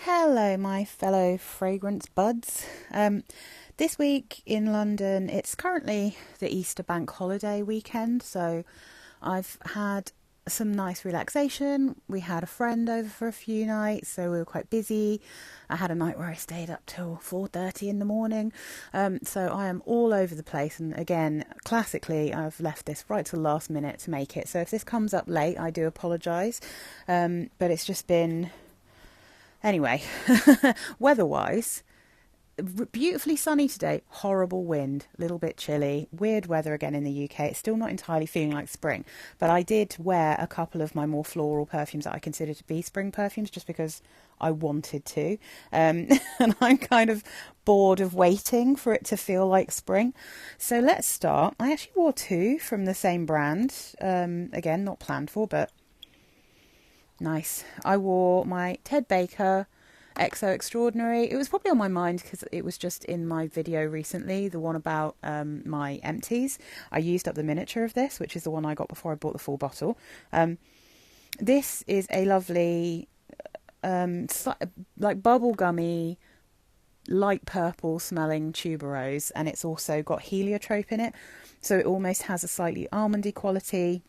Hello, my fellow fragrance buds. This week in London, it's currently the Easter bank holiday weekend, so I've had some nice relaxation. We had a friend over for a few nights, so we were quite busy. I had a night where I stayed up till 4:30 in the morning, so I am all over the place. And again, classically, I've left this right to the last minute to make it. So if this comes up late, I do apologise, but it's just been... Anyway, weather-wise, beautifully sunny today, horrible wind, a little bit chilly, weird weather again in the UK. It's still not entirely feeling like spring, but I did wear a couple of my more floral perfumes that I consider to be spring perfumes just because I wanted to. And I'm kind of bored of waiting for it to feel like spring. So let's start. I actually wore two from the same brand. Again, not planned for, but... nice. I wore my Ted Baker XO Extraordinary. It was probably on my mind because it was just in my video recently, the one about my empties. I used up the miniature of this, which is the one I got before I bought the full bottle. This is a lovely, like bubblegummy, light purple smelling tuberose, and it's also got heliotrope in it, so it almost has a slightly almondy quality.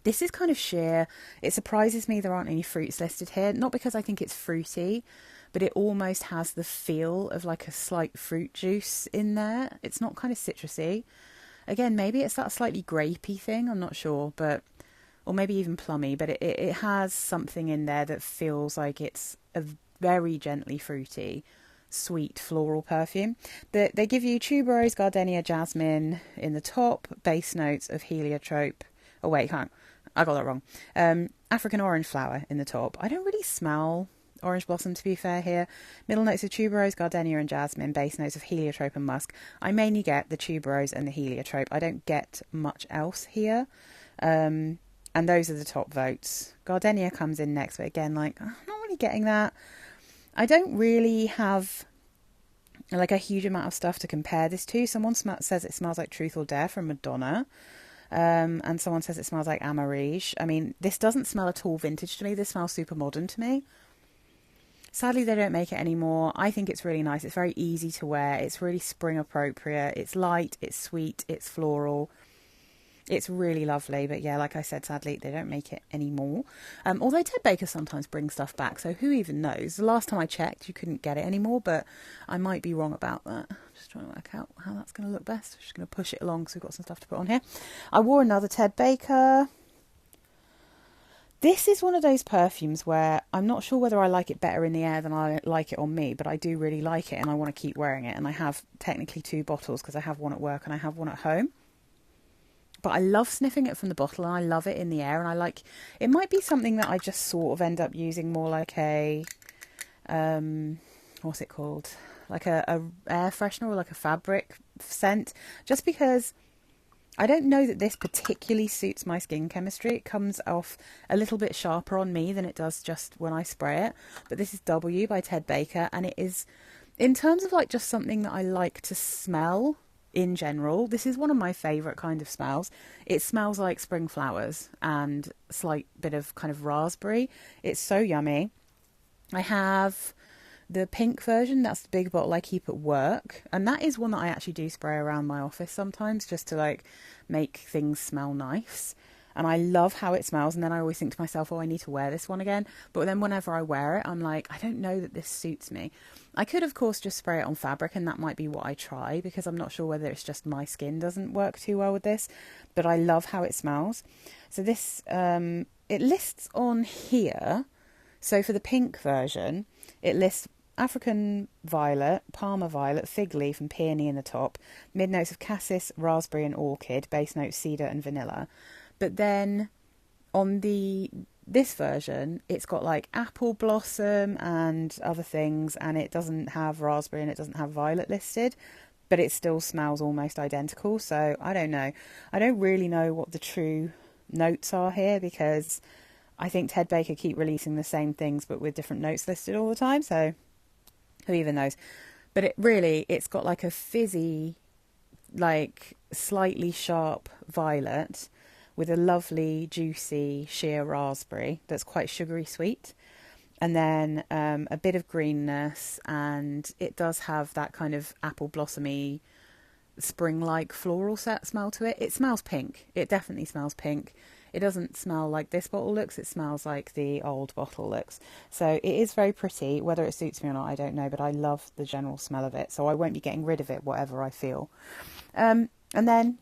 This is kind of sheer. It surprises me there aren't any fruits listed here. Not because I think it's fruity, but it almost has the feel of like a slight fruit juice in there. It's not kind of citrusy. Again, maybe it's that slightly grapey thing. I'm not sure, but... or maybe even plummy. But it has something in there that feels like it's a very gently fruity, sweet floral perfume. They give you tuberose, gardenia, jasmine in the top. Base notes of heliotrope. Oh wait, hang on. I got that wrong. African orange flower in the top. I don't really smell orange blossom, to be fair here. Middle notes of tuberose, gardenia and jasmine. Base notes of heliotrope and musk. I mainly get the tuberose and the heliotrope. I don't get much else here. And those are the top votes. Gardenia comes in next, but again, like, I'm not really getting that. I don't really have like a huge amount of stuff to compare this to. Someone says it smells like Truth or Dare from Madonna. And someone says it smells like Amarige. I mean, this doesn't smell at all vintage to me. This smells super modern to me. Sadly, they don't make it anymore. I think it's really nice. It's very easy to wear. It's really spring appropriate. It's light, it's sweet, it's floral. It's really lovely. But yeah, like I said, sadly, they don't make it anymore. Although Ted Baker sometimes brings stuff back, so who even knows? The last time I checked, you couldn't get it anymore, but I might be wrong about that. Just trying to work out how that's going to look best. Just going to push it along because we've got some stuff to put on here. I wore another Ted Baker. This is one of those perfumes where I'm not sure whether I like it better in the air than I like it on me, but I do really like it and I want to keep wearing it. And I have technically two bottles because I have one at work and I have one at home. But I love sniffing it from the bottle and I love it in the air. And I like, it might be something that I just sort of end up using more like a, what's it called? Like a air freshener or like a fabric scent. Just because I don't know that this particularly suits my skin chemistry. It comes off a little bit sharper on me than it does just when I spray it. But this is W by Ted Baker. And it is, in terms of like just something that I like to smell in general, this is one of my favourite kind of smells. It smells like spring flowers and a slight bit of kind of raspberry. It's so yummy. I have the pink version. That's the big bottle I keep at work. And that is one that I actually do spray around my office sometimes just to like make things smell nice. And I love how it smells. And then I always think to myself, oh, I need to wear this one again. But then whenever I wear it, I'm like, I don't know that this suits me. I could, of course, just spray it on fabric. And that might be what I try. Because I'm not sure whether it's just my skin doesn't work too well with this. But I love how it smells. So this, it lists on here. So for the pink version, it lists African violet, Parma violet, fig leaf and peony in the top. Mid notes of cassis, raspberry and orchid. Base notes cedar and vanilla. But then on this version, it's got like apple blossom and other things, and it doesn't have raspberry and it doesn't have violet listed, but it still smells almost identical. So I don't know. I don't really know what the true notes are here because I think Ted Baker keep releasing the same things but with different notes listed all the time. So who even knows? But it's got like a fizzy, like slightly sharp violet with a lovely, juicy, sheer raspberry that's quite sugary sweet. and then a bit of greenness, and it does have that kind of apple blossomy, spring-like floral smell to it. It smells pink. It definitely smells pink. It doesn't smell like this bottle looks. It smells like the old bottle looks. So it is very pretty. Whether it suits me or not, I don't know, but I love the general smell of it. So I won't be getting rid of it, whatever I feel. And then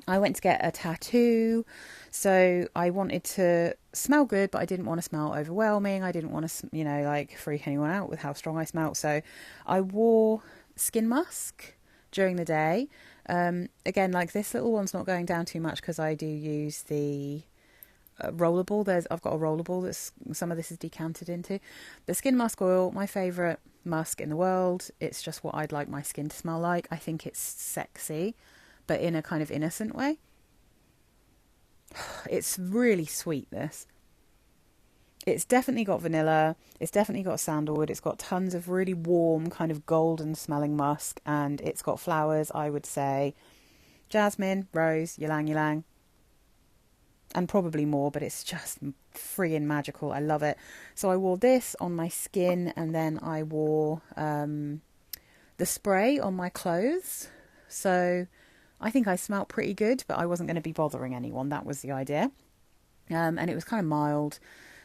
I went to get a tattoo. So I wanted to smell good, but I didn't want to smell overwhelming. I didn't want to, like freak anyone out with how strong I smelled. So I wore Skin Musk during the day. Again, like this little one's not going down too much because I do use the rollerball. I've got a rollerball that's some of this is decanted into. The Skin Musk oil, my favourite musk in the world. It's just what I'd like my skin to smell like. I think it's sexy, but in a kind of innocent way. It's really sweet, this. It's definitely got vanilla, it's definitely got sandalwood, it's got tons of really warm, kind of golden smelling musk, and it's got flowers, I would say, jasmine, rose, ylang ylang, and probably more, but it's just free and magical. I love it. So I wore this on my skin, and then I wore the spray on my clothes. So I think I smelled pretty good, but I wasn't going to be bothering anyone. That was the idea. And it was kind of mild.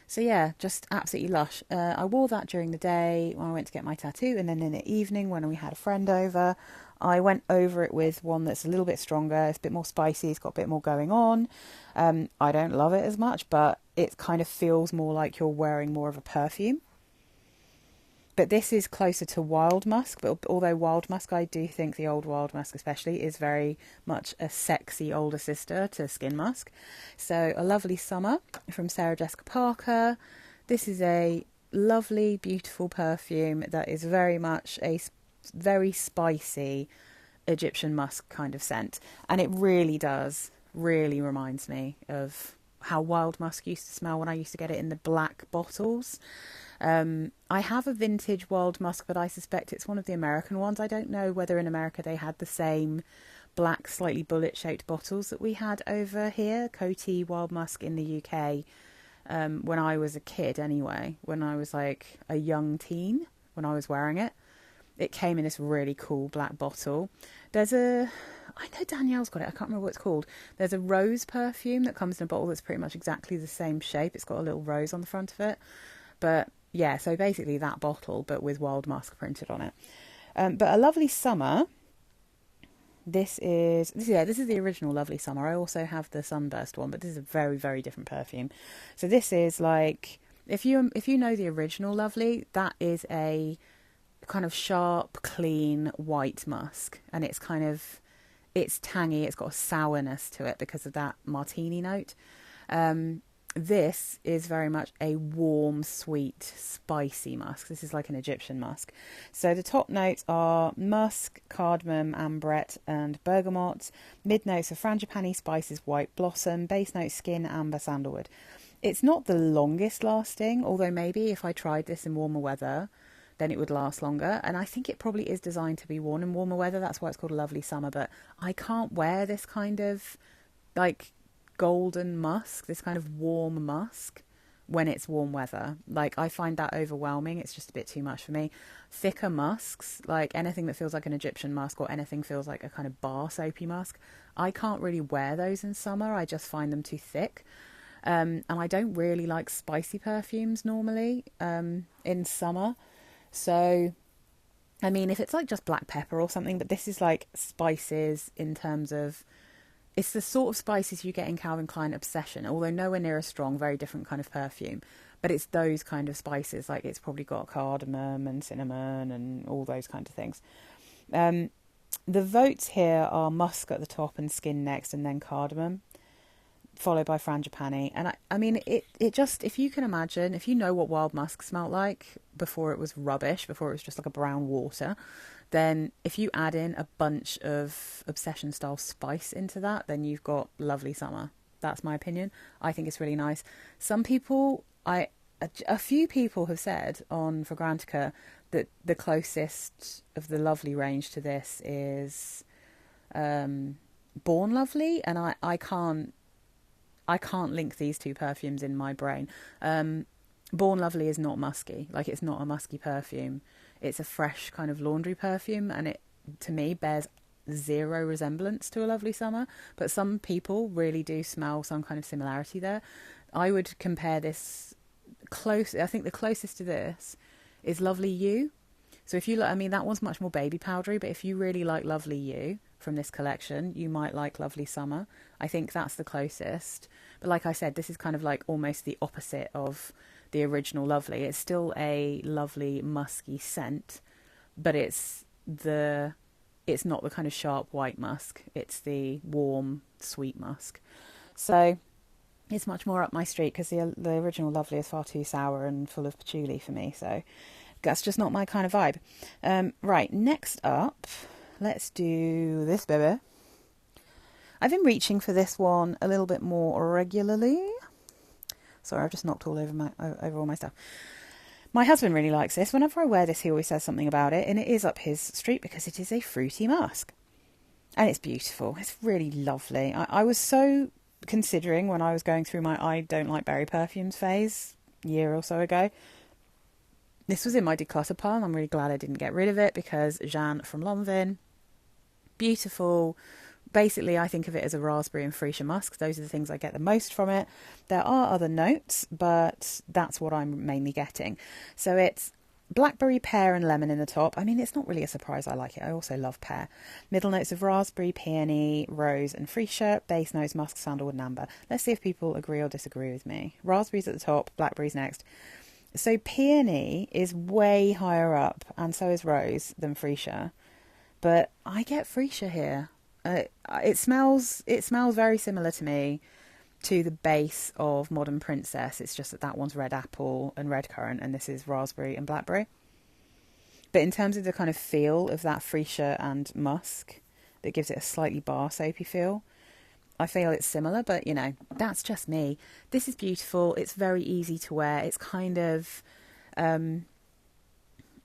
So yeah, just absolutely lush. I wore that during the day when I went to get my tattoo, and then in the evening when we had a friend over, I went over it with one that's a little bit stronger. It's a bit more spicy. It's got a bit more going on. I don't love it as much, but it kind of feels more like you're wearing more of a perfume. But this is closer to Wild Musk. But although Wild Musk, I do think the old Wild Musk especially is very much a sexy older sister to Skin Musk. So A Lovely Summer from Sarah Jessica Parker. This is a lovely, beautiful perfume that is very much a very spicy Egyptian musk kind of scent. And it really reminds me of how Wild Musk used to smell when I used to get it in the black bottles. I have a vintage Wild Musk, but I suspect it's one of the American ones. I don't know whether in America they had the same black, slightly bullet-shaped bottles that we had over here. Coty Wild Musk in the UK, when I was a kid anyway, when I was like a young teen, when I was wearing it. It came in this really cool black bottle. I know Danielle's got it, I can't remember what it's called. There's a rose perfume that comes in a bottle that's pretty much exactly the same shape. It's got a little rose on the front of it. But yeah, so basically that bottle, but with Wild Musk printed on it. But A Lovely Summer, this is the original Lovely Summer. I also have the Sunburst one, but this is a very, very different perfume. So this is like, if you know the original Lovely, that is a kind of sharp, clean, white musk. And it's tangy, it's got a sourness to it because of that martini note. This is very much a warm, sweet, spicy musk. This is like an Egyptian musk. So the top notes are musk, cardamom, ambrette, and bergamot. Mid notes are frangipani, spices, white blossom. Base notes, skin, amber, sandalwood. It's not the longest lasting, although maybe if I tried this in warmer weather, then it would last longer. And I think it probably is designed to be worn in warmer weather. That's why it's called A Lovely Summer. But I can't wear this kind of like golden musk, this kind of warm musk, when it's warm weather. Like, I find that overwhelming. It's just a bit too much for me. Thicker musks, like anything that feels like an Egyptian musk or anything feels like a kind of bar soapy musk, I can't really wear those in summer. I just find them too thick. And I don't really like spicy perfumes normally in summer. So, I mean, if it's like just black pepper or something, but this is like spices in terms of, it's the sort of spices you get in Calvin Klein Obsession, although nowhere near as strong, very different kind of perfume. But it's those kind of spices, like it's probably got cardamom and cinnamon and all those kind of things. The votes here are musk at the top and skin next, and then cardamom, followed by frangipani. And I mean, it just, if you can imagine, if you know what Wild Musk smelled like before it was rubbish, before it was just like a brown water, then if you add in a bunch of Obsession style spice into that, then you've got Lovely Summer. That's my opinion. I think it's really nice. Some people, a few people have said on Fragrantica that the closest of the Lovely range to this is Born Lovely, and I can't link these two perfumes in my brain. Born Lovely is not musky. Like, it's not a musky perfume. It's a fresh kind of laundry perfume, and it, to me, bears zero resemblance to a Lovely Summer. But some people really do smell some kind of similarity there. I would compare this close. I think the closest to this is Lovely You. So if you like, I mean, that one's much more baby powdery, but if you really like Lovely You from this collection, you might like Lovely Summer. I think that's the closest. But like I said, this is kind of like almost the opposite of the original Lovely. It's still a lovely musky scent, but it's not the kind of sharp white musk. It's the warm, sweet musk. So it's much more up my street, because the original Lovely is far too sour and full of patchouli for me. So that's just not my kind of vibe. Right, next up, let's do this baby. I've been reaching for this one a little bit more regularly. Sorry, I've just knocked all over all my stuff. My husband really likes this. Whenever I wear this, he always says something about it, and it is up his street because it is a fruity musk. And it's beautiful. It's really lovely. I was so considering when I was going through my I don't like berry perfumes phase a year or so ago. This was in my declutter pile, and I'm really glad I didn't get rid of it, because Jeanne from Lanvin, beautiful. Basically, I think of it as a raspberry and freesia musk. Those are the things I get the most from it. There are other notes, but that's what I'm mainly getting. So it's blackberry, pear and lemon in the top. I mean, it's not really a surprise I like it. I also love pear. Middle notes of raspberry, peony, rose and freesia. Base notes, musk, sandalwood and amber. Let's see if people agree or disagree with me. Raspberries at the top, blackberries next. So peony is way higher up, and so is rose, than freesia. But I get freesia here. It smells very similar to me to the base of Modern Princess. It's just that one's red apple and red currant, and this is raspberry and blackberry. But in terms of the kind of feel of that freesia and musk, that gives it a slightly bar soapy feel, I feel it's similar, but, you know, that's just me. This is beautiful. It's very easy to wear. It's kind of...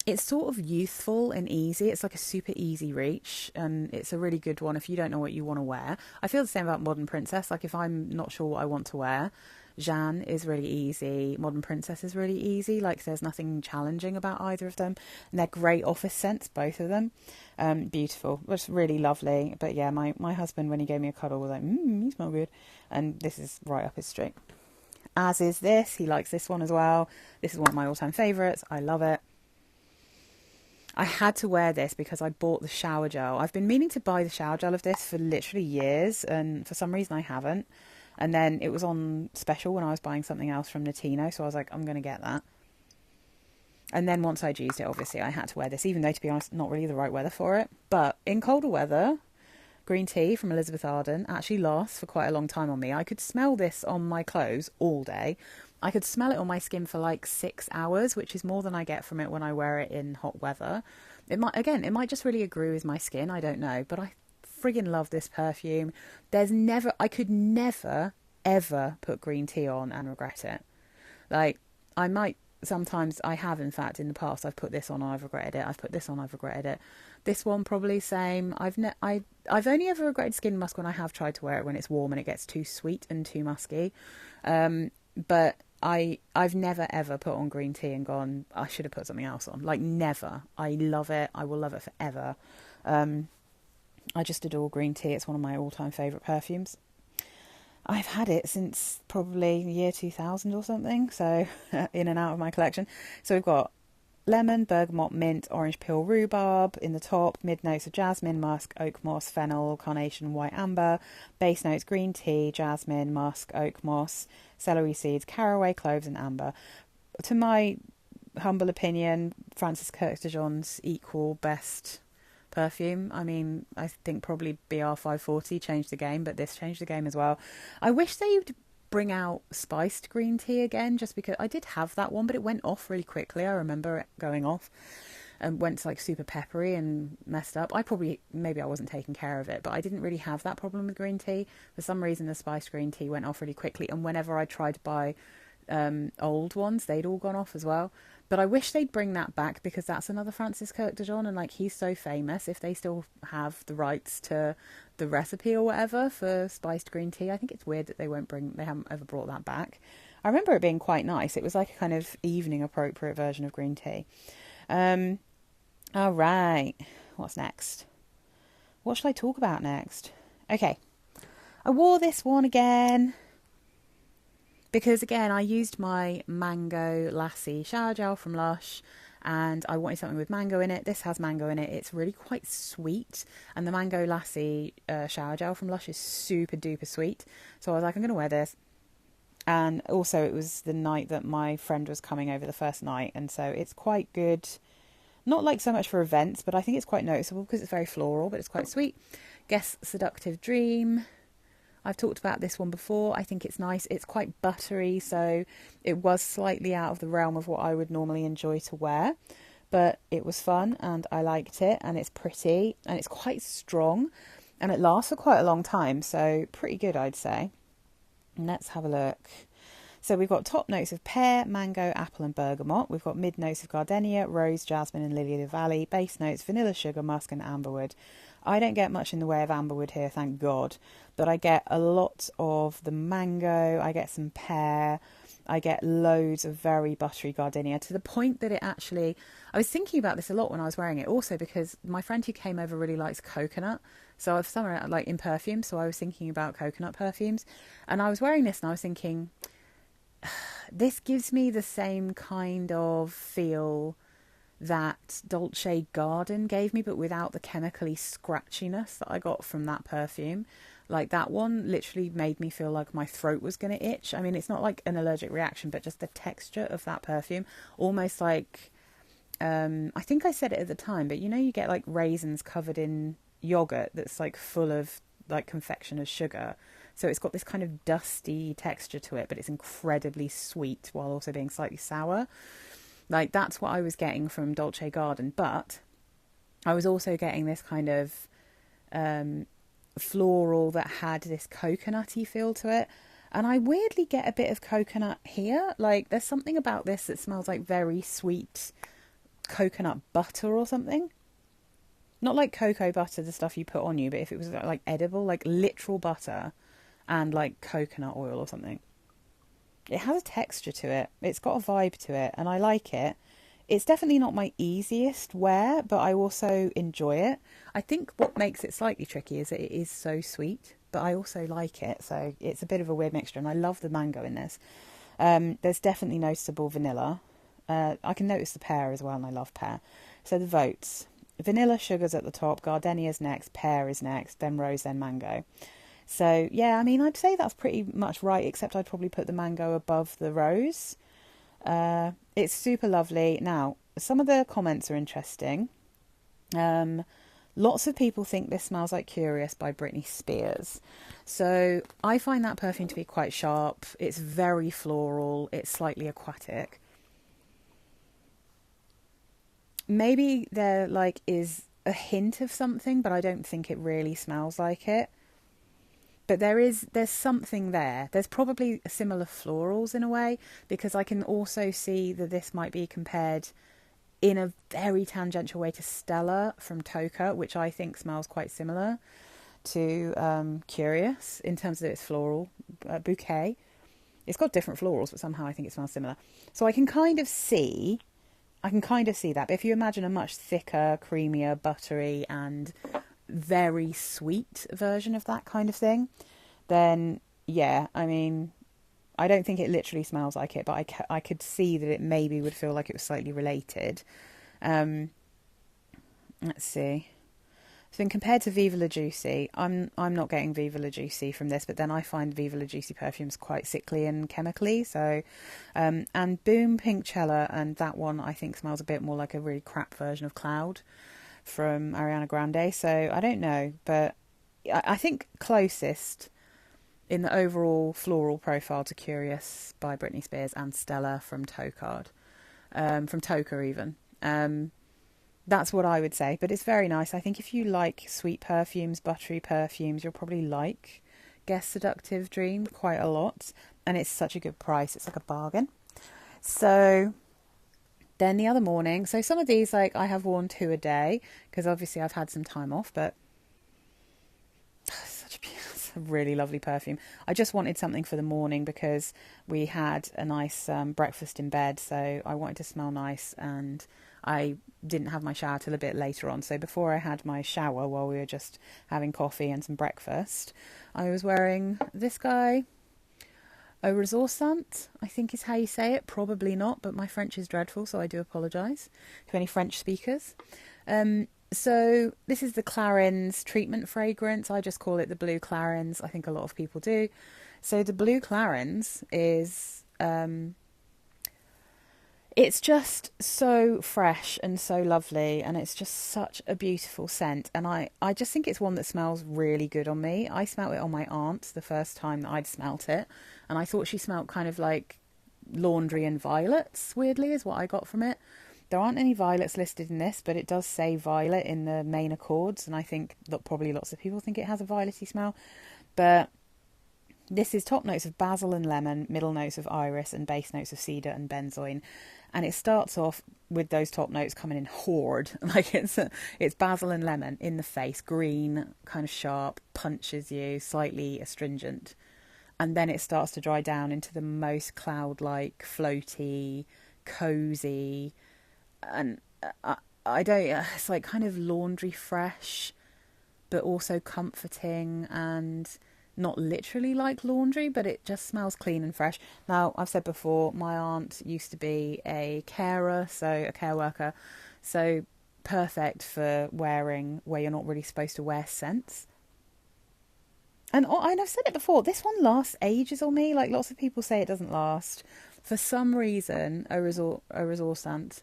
it's sort of youthful and easy. It's like a super easy reach, and it's a really good one if you don't know what you want to wear. I feel the same about Modern Princess. Like, if I'm not sure what I want to wear, Jeanne is really easy. Modern Princess is really easy. Like, there's nothing challenging about either of them. And they're great office scents, both of them. Beautiful. It's really lovely. But yeah, my husband, when he gave me a cuddle, was like, you smell good. And this is right up his street. As is this. He likes this one as well. This is one of my all-time favourites. I love it. I had to wear this because I bought the shower gel. I've been meaning to buy the shower gel of this for literally years, and for some reason I haven't. And then it was on special when I was buying something else from Notino, so I was like, I'm going to get that. And then once I'd used it, obviously, I had to wear this, even though, to be honest, not really the right weather for it. But in colder weather, green tea from Elizabeth Arden actually lasts for quite a long time on me. I could smell this on my clothes all day. I could smell it on my skin for like 6 hours, which is more than I get from it when I wear it in hot weather. It might just really agree with my skin, I don't know. But I friggin' love this perfume. I could never, ever put green tea on and regret it. Like, I might... Sometimes I have, in fact, in the past, I've put this on, I've regretted it. I've put this on, I've regretted it. This one, probably same. I've only ever regretted skin musk when I have tried to wear it when it's warm and it gets too sweet and too musky. But I've never, ever put on green tea and gone, I should have put something else on. Like, never. I love it. I will love it forever. I just adore green tea. It's one of my all-time favourite perfumes. I've had it since probably the year 2000 or something, so in and out of my collection. So we've got lemon, bergamot, mint, orange peel, rhubarb in the top, mid notes of jasmine, musk, oak moss, fennel, carnation, white amber, base notes green tea, jasmine, musk, oak moss, celery seeds, caraway, cloves and amber. To my humble opinion, Francis Kirk de John's equal best perfume. I mean, I think probably BR 540 changed the game, but this changed the game as well. I wish they'd bring out spiced green tea again, just because I did have that one, but it went off really quickly. I remember it going off and went to like super peppery and messed up. Maybe I wasn't taking care of it, but I didn't really have that problem with green tea. For some reason, the spiced green tea went off really quickly, and whenever I tried to buy old ones, they'd all gone off as well. But I wish they'd bring that back, because that's another Francis Kirk de John, and like, he's so famous. If they still have the rights to the recipe or whatever for spiced green tea, I think it's weird that they haven't ever brought that back. I remember it being quite nice. It was like a kind of evening appropriate version of green tea. All right. What's next? What should I talk about next? Okay. I wore this one again because, again, I used my Mango Lassie shower gel from Lush and I wanted something with mango in it. This has mango in it. It's really quite sweet. And the Mango Lassie shower gel from Lush is super duper sweet. So I was like, I'm going to wear this. And also it was the night that my friend was coming over, the first night. And so it's quite good. Not like so much for events, but I think it's quite noticeable because it's very floral, but it's quite sweet. Guess Seductive Dream. I've talked about this one before. I think it's nice. It's quite buttery, so it was slightly out of the realm of what I would normally enjoy to wear. But it was fun and I liked it, and it's pretty and it's quite strong and it lasts for quite a long time, so pretty good, I'd say. And let's have a look. So we've got top notes of pear, mango, apple and bergamot. We've got mid notes of gardenia, rose, jasmine and lily of the valley. Base notes, vanilla, sugar, musk and amberwood. I don't get much in the way of amberwood here, thank God. But I get a lot of the mango, I get some pear, I get loads of very buttery gardenia, to the point that it actually... I was thinking about this a lot when I was wearing it, also because my friend who came over really likes coconut. So I've somewhere like in perfume, so I was thinking about coconut perfumes. And I was wearing this and I was thinking... this gives me the same kind of feel that Dolce Garden gave me, but without the chemically scratchiness that I got from that perfume. Like, that one literally made me feel like my throat was going to itch. I mean, it's not like an allergic reaction, but just the texture of that perfume, almost like, I think I said it at the time, but you know, you get like raisins covered in yogurt that's like full of like confectioner's sugar. So it's got this kind of dusty texture to it, but it's incredibly sweet while also being slightly sour. Like, that's what I was getting from Dolce Garden. But I was also getting this kind of floral that had this coconutty feel to it. And I weirdly get a bit of coconut here. Like, there's something about this that smells like very sweet coconut butter or something. Not like cocoa butter, the stuff you put on you, but if it was like edible, like literal butter and like coconut oil or something. It has a texture to it. It's got a vibe to it and I like it. It's definitely not my easiest wear, but I also enjoy it. I think what makes it slightly tricky is that it is so sweet, but I also like it. So it's a bit of a weird mixture and I love the mango in this. There's definitely noticeable vanilla. I can notice the pear as well and I love pear. So the votes. Vanilla, sugar's at the top, gardenia's next, pear is next, then rose, then mango. So, yeah, I mean, I'd say that's pretty much right, except I'd probably put the mango above the rose. It's super lovely. Now, some of the comments are interesting. Lots of people think this smells like Curious by Britney Spears. So, I find that perfume to be quite sharp. It's very floral. It's slightly aquatic. Maybe there, like, is a hint of something, but I don't think it really smells like it. But there's something there. There's probably similar florals in a way, because I can also see that this might be compared in a very tangential way to Stella from Toka, which I think smells quite similar to Curious in terms of its floral bouquet. It's got different florals, but somehow I think it smells similar. So I can kind of see that. But if you imagine a much thicker, creamier, buttery and very sweet version of that kind of thing, then yeah, I mean, I don't think it literally smells like it, but I could see that it maybe would feel like it was slightly related. Let's see. So then compared to Viva La Juicy, I'm not getting Viva La Juicy from this, but then I find Viva La Juicy perfumes quite sickly and chemically. So, and Boom Pink Cella, and that one I think smells a bit more like a really crap version of Cloud from Ariana Grande. So I don't know, but I think closest in the overall floral profile to Curious by Britney Spears and Stella from Toka even. That's what I would say, but it's very nice. I think if you like sweet perfumes, buttery perfumes, you'll probably like Guess Seductive Dream quite a lot, and it's such a good price. It's like a bargain. So then the other morning, so some of these, like, I have worn 2 a day because obviously I've had some time off, but such a a really lovely perfume. I just wanted something for the morning because we had a nice breakfast in bed, so I wanted to smell nice, and I didn't have my shower till a bit later on. So before I had my shower, while we were just having coffee and some breakfast, I was wearing this guy, Eau Ressourçante, I think is how you say it. Probably not, but my French is dreadful, so I do apologise to any French speakers. So this is the Clarins treatment fragrance. I just call it the Blue Clarins. I think a lot of people do. So the Blue Clarins is, it's just so fresh and so lovely, and it's just such a beautiful scent. And I just think it's one that smells really good on me. I smelt it on my aunt the first time that I'd smelt it, and I thought she smelt kind of like laundry and violets, weirdly, is what I got from it. There aren't any violets listed in this, but it does say violet in the main accords, and I think that probably lots of people think it has a violetty smell. But this is top notes of basil and lemon, middle notes of iris, and base notes of cedar and benzoin. And it starts off with those top notes coming in horde, like it's basil and lemon in the face, green, kind of sharp, punches you, slightly astringent. And then it starts to dry down into the most cloud-like, floaty, cosy, and I don't, it's like kind of laundry fresh, but also comforting, and not literally like laundry, but it just smells clean and fresh. Now, I've said before, my aunt used to be a carer, so a care worker, so perfect for wearing where you're not really supposed to wear scents. And I've said it before, this one lasts ages on me. Like, lots of people say it doesn't last. For some reason, a Ressourçante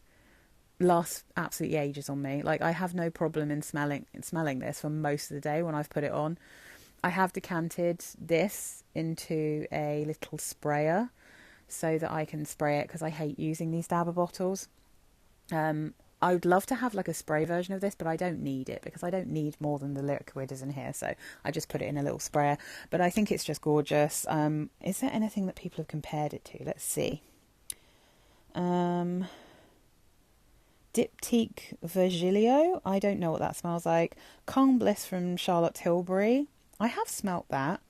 lasts absolutely ages on me. Like, I have no problem in smelling this for most of the day when I've put it on. I have decanted this into a little sprayer so that I can spray it, because I hate using these dabber bottles. I would love to have like a spray version of this, but I don't need it because I don't need more than the liquid is in here. So I just put it in a little sprayer. But I think it's just gorgeous. Is there anything that people have compared it to? Let's see. Diptyque Virgilio. I don't know what that smells like. Calm Bliss from Charlotte Tilbury. I have smelt that.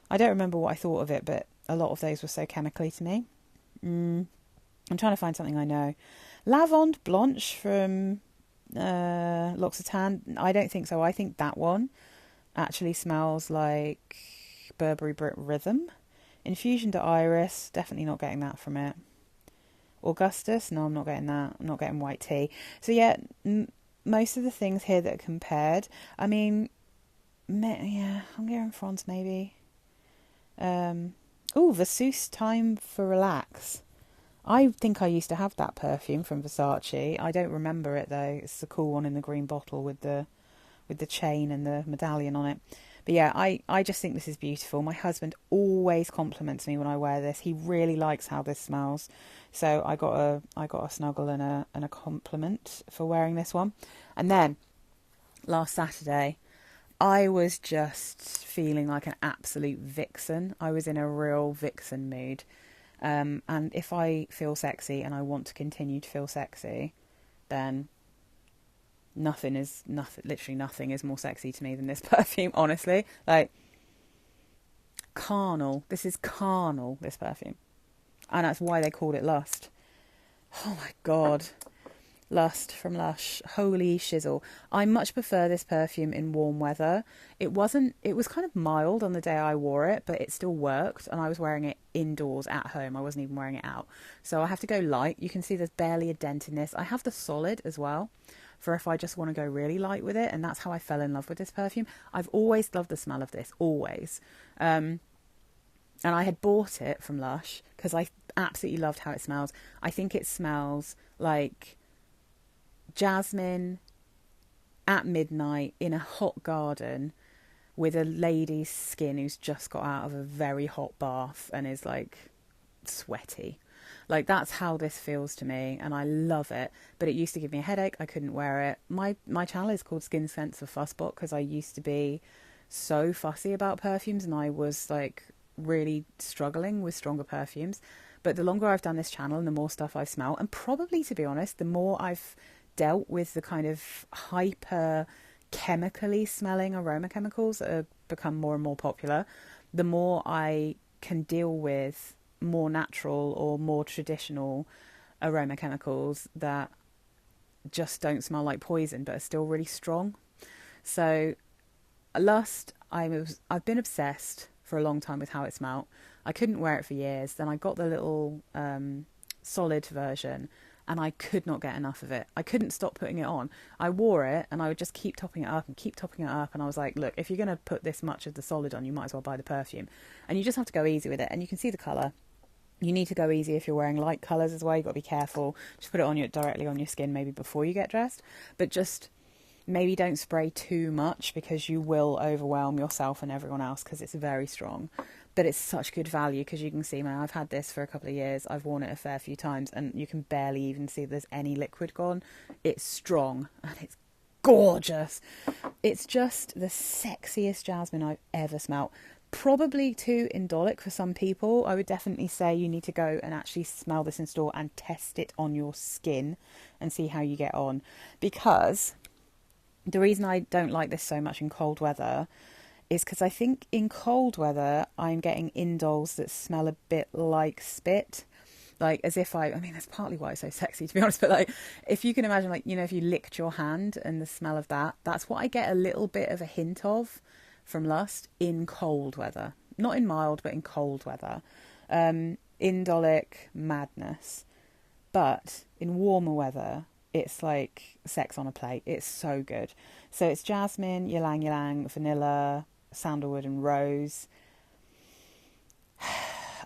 I don't remember what I thought of it, but a lot of those were so chemically to me. I'm trying to find something I know. Lavande Blanche from L'Occitane. I don't think so. I think that one actually smells like Burberry Brit Rhythm. Infusion de Iris. Definitely not getting that from it. Augustus. No, I'm not getting that. I'm not getting white tea. So yeah, most of the things here that are compared. I mean, yeah, Hungarian in France maybe. Versus Time for Relax. I think I used to have that perfume from Versace. I don't remember it though. It's the cool one in the green bottle with the chain and the medallion on it. But yeah, I just think this is beautiful. My husband always compliments me when I wear this. He really likes how this smells. So I got a snuggle and a compliment for wearing this one. And then last Saturday, I was just feeling like an absolute vixen. I was in a real vixen mood. And if I feel sexy and I want to continue to feel sexy, then literally nothing is more sexy to me than this perfume, honestly. Like, carnal. This is carnal, this perfume. And that's why they called it Lust. Oh my God. Lust from Lush. Holy shizzle. I much prefer this perfume in warm weather. It was kind of mild on the day I wore it, but it still worked, and I was wearing it indoors at home. I wasn't even wearing it out. So I have to go light. You can see there's barely a dent in this. I have the solid as well for if I just want to go really light with it, and that's how I fell in love with this perfume. I've always loved the smell of this, always. And I had bought it from Lush because I absolutely loved how it smells. I think it smells like jasmine at midnight in a hot garden with a lady's skin who's just got out of a very hot bath and is like sweaty. Like, that's how this feels to me, and I love it. But it used to give me a headache. I couldn't wear it. My channel is called Skin Scents for Fussbot because I used to be so fussy about perfumes, and I was like really struggling with stronger perfumes. But the longer I've done this channel and the more stuff I've smelled, and probably, to be honest, the more I've dealt with the kind of hyper chemically smelling aroma chemicals that are become more and more popular, the more I can deal with more natural or more traditional aroma chemicals that just don't smell like poison but are still really strong. So Lust, I've been obsessed for a long time with how it smelled. I couldn't wear it for years. Then I got the little solid version, and I could not get enough of it. I couldn't stop putting it on. I wore it, and I would just keep topping it up and keep topping it up. And I was like, look, if you're going to put this much of the solid on, you might as well buy the perfume. And you just have to go easy with it. And you can see the colour. You need to go easy if you're wearing light colours as well. You've got to be careful. Just put it on directly on your skin maybe before you get dressed. But just maybe don't spray too much, because you will overwhelm yourself and everyone else, because it's very strong. But it's such good value, because you can see, man, I've had this for a couple of years. I've worn it a fair few times, and you can barely even see there's any liquid gone. It's strong, and it's gorgeous. It's just the sexiest jasmine I've ever smelt. Probably too indolic for some people. I would definitely say you need to go and actually smell this in store and test it on your skin and see how you get on. Because the reason I don't like this so much in cold weather is because I think in cold weather I'm getting indoles that smell a bit like spit. Like as if I mean, that's partly why it's so sexy, to be honest, but like if you can imagine, like, you know, if you licked your hand and the smell of that, that's what I get a little bit of a hint of from Lust in cold weather. Not in mild, but in cold weather. Indolic madness. But in warmer weather, it's like sex on a plate. It's so good. So it's jasmine, ylang ylang, vanilla, sandalwood and rose.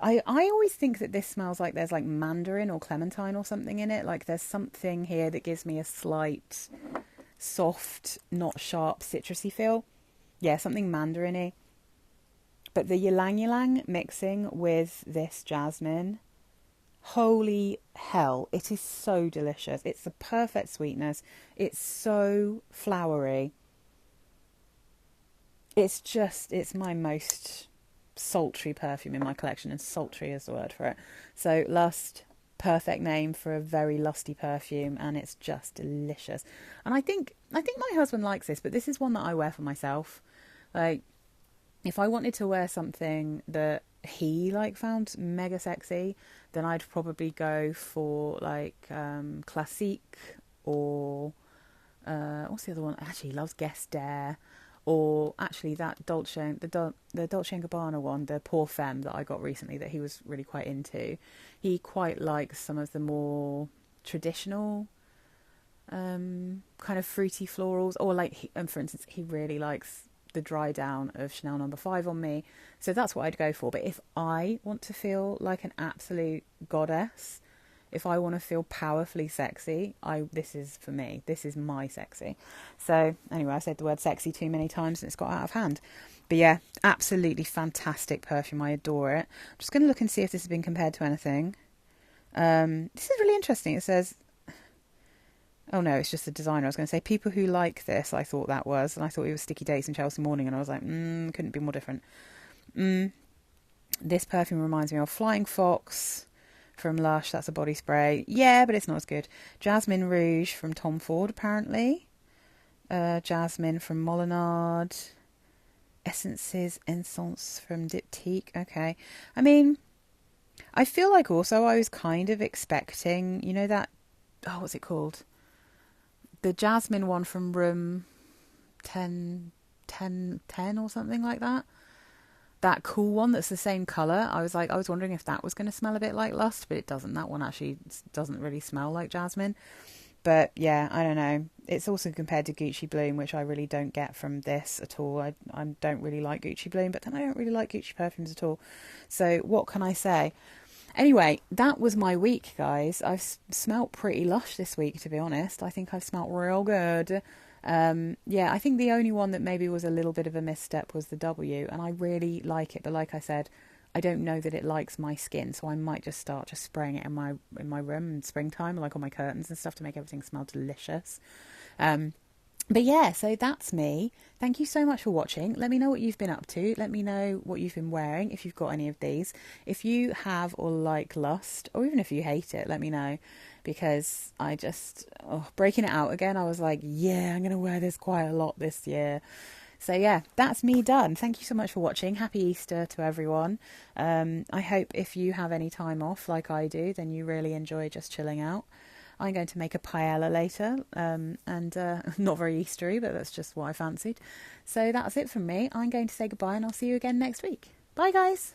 I always think that this smells like there's like mandarin or clementine or something in it. Like there's something here that gives me a slight soft, not sharp, citrusy feel. Yeah, something mandarin-y. But the ylang ylang mixing with this jasmine, holy hell, it is so delicious. It's the perfect sweetness. It's so flowery. It's my most sultry perfume in my collection, and sultry is the word for it. So Lust, perfect name for a very lusty perfume, and it's just delicious. And I think my husband likes this, but this is one that I wear for myself. Like, if I wanted to wear something that he like found mega sexy, then I'd probably go for like Classique, or what's the other one? Actually, he loves Guess Dare, or actually that Dolce, the Dolce & Gabbana one, the Pour Femme that I got recently that he was really quite into. He quite likes some of the more traditional kind of fruity florals, or like for instance, he really likes the dry down of Chanel No. 5 on me. So that's what I'd go for. But if I want to feel like an absolute goddess, if I want to feel powerfully sexy, this is for me. This is my sexy. So anyway, I said the word sexy too many times and it's got out of hand. But yeah, absolutely fantastic perfume. I adore it. I'm just going to look and see if this has been compared to anything. This is really interesting. It says, oh no, it's just the designer. I was going to say people who like this, I thought that was. And I thought it was Sticky Dates in Chelsea Morning. And I was like, couldn't be more different. This perfume reminds me of Flying Fox from Lush. That's a body spray. Yeah, but it's not as good. Jasmine Rouge from Tom Ford, apparently. Jasmine from Molinard. Essences Essence from Diptyque. Okay. I mean, I feel like also I was kind of expecting, you know that, what's it called? The jasmine one from room 10 or something like that. That cool one that's the same colour. I was wondering if that was going to smell a bit like Lust, but it doesn't. That one actually doesn't really smell like jasmine. But yeah, I don't know. It's also compared to Gucci Bloom, which I really don't get from this at all. I don't really like Gucci Bloom, but then I don't really like Gucci perfumes at all. So what can I say? Anyway, that was my week, guys. I've smelt pretty lush this week, to be honest. I think I've smelt real good. Yeah, I think the only one that maybe was a little bit of a misstep was the W, and I really like it. But like I said, I don't know that it likes my skin, so I might just start just spraying it in my room in springtime, like on my curtains and stuff, to make everything smell delicious. But yeah, so that's me. Thank you so much for watching. Let me know what you've been up to. Let me know what you've been wearing, if you've got any of these. If you have or like Lust, or even if you hate it, let me know. Because I just, breaking it out again, I was like, yeah, I'm going to wear this quite a lot this year. So yeah, that's me done. Thank you so much for watching. Happy Easter to everyone. I hope if you have any time off like I do, then you really enjoy just chilling out. I'm going to make a paella later, and not very Eastery, but that's just what I fancied. So that's it from me. I'm going to say goodbye, and I'll see you again next week. Bye, guys.